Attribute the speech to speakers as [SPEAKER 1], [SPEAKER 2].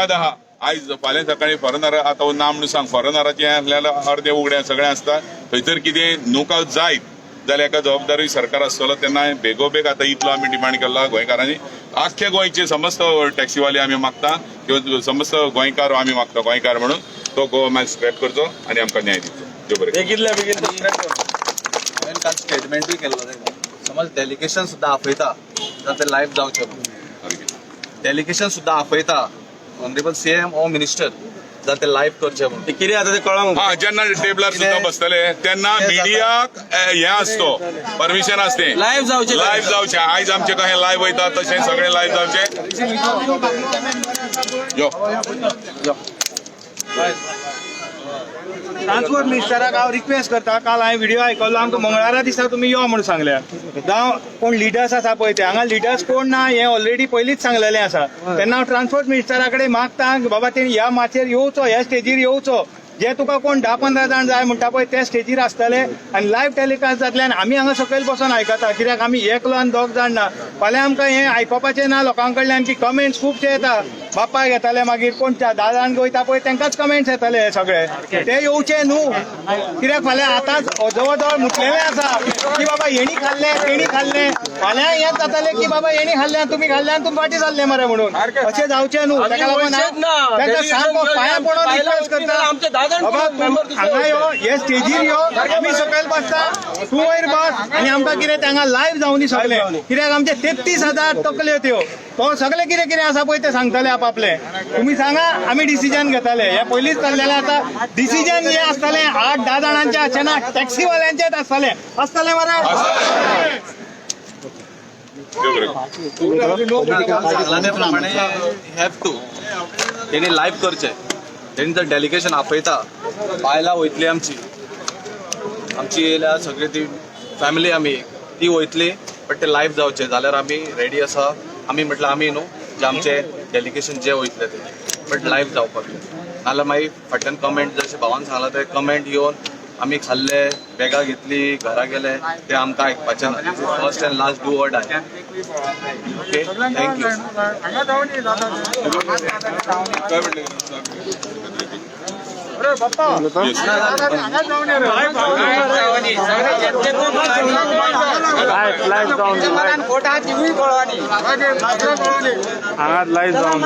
[SPEAKER 1] आहा आयज फाल्यां सकाळी फॉरेनर आता नाम म्हणून सांग फॉरेनराचे असल्यार अर्धे उगडे सगळे असता थंयसर कितें नोकआउट जायत जाल्यार एका जबाबदारी सरकार आसतलो तेन्ना बेगोबेग आता इतलो आमी डिमांड केला गोंयकारांनी आख्ख्या गोंयचे समस्त टॅक्सीवाले आमी मागता किंवा समस्त गोंयकार आमी मागता गोंयकार म्हणून तो गोवा स्क्रॅप करचो आनी आमकां न्याय दिवचो देव बरें
[SPEAKER 2] हांवें काल स्टेटमेंटूय केल्लो समज डेलिगेशन सुद्दां आपयता जाल्यार ते लायव्ह जावचें डेलिगेशन सुद्दां आपयता ऑनरेबल सीएम ओ मिनिस्टर जाल्यार ते लायव्ह करचे म्हणून कितें आता ते कळना
[SPEAKER 1] जेन्ना टेबलार सुद्दां बसतले तेन्ना मिडियाक हे आसतो परमिशन आसते
[SPEAKER 2] लायव्ह
[SPEAKER 1] जावचे आयज आमचे कशें लायव्ह वयता तशें सगळें लायव्ह जावचे यो
[SPEAKER 3] ट्रान्सपोर्ट मिनिस्टराक हांव रिक्वेस्ट करता काल हांवें व्हिडिओ आयकल्लो आमकां मंगळारा दिसा तुमी यो म्हणून सांगल्या जावं कोण लिडर्स आसा पळय ते हांगा लिडर्स कोण ना हें ऑलरेडी पयलींच सांगलेलें आसा तेन्ना हांव ट्रान्सपोर्ट मिनिस्टरा कडेन मागता बाबा तेणी ह्या माचयेर येवचो ह्या स्टेजीर येवचो जे तुका कोण 10-15 जाण जाय म्हणटा पळय ते स्टेजीर आसतले आनी लायव्ह टेलिकास्ट जातल्यान आमी हांगा सकयल बसून आयकता कित्याक आमी एकलो आनी दोग जाण ना फाल्यां आमकां हें आयकोपाचें ना लोकां कडल्यान की कमेंट्स खुबशे येता बापायक येताले मागीर कोण 10 जाण वयता पळय तांकांच कमेंट्स येताले हे सगळे ते येवचे न्हू कित्याक फाल्यां आतांच जवळ जवळ म्हटलेलें आसा की बाबा हेणी खाल्लें तेणी खाल्लें फाल्यां हेंच जातालें की बाबा हेणी खाल्लें तुमी खाल्लें तुमी फाटीं जाल्लें मरे म्हणून अशें जावचें न्हू ताका लागून तांकां सारको पांयां पडून रिक्वेस्ट करता बाबा हांगा यो हे स्टेजीर यो आमी सकयल बसता तूं वयर बस आनी आमकां कितें हांगा लायव्ह जावनी सगळें कित्याक आमचे 33,000 तकल्यो त्यो तो सगळें कितें कितें आसा पळय तें सांगतले आपले तुमी सांगा आमी डिसिजन घेताले हे पयलींच जाल्लेलें आतां डिसिजन हे आसतलें 8-10 जाणांचें अशें ना टॅक्सीवाल्यांचेच आसतलें मरे
[SPEAKER 2] सांगला प्रमाणे हॅव टू तेणी लायव्ह करचे तेणी जर डेलिगेशन आपयता बायलां वयतली आमची येयल्या सगळी ती फॅमिली आमी ती वयतली बट ते लायव्ह जावचे जाल्यार आमी रेडी आसा आमी म्हटल्यार आमी न्हू जे आमचे डेलिगेशन जे वयतले ते बट लायव्ह जावपाक नाल्यार मागीर फाटल्यान कमेंट जशें भावान सांगला ते कमेंट येवन आमी खाल्ले बॅगां घेतली घरा गेले ते आमकां आयकपाचें ना first end last do or die okay thank you
[SPEAKER 3] live जावन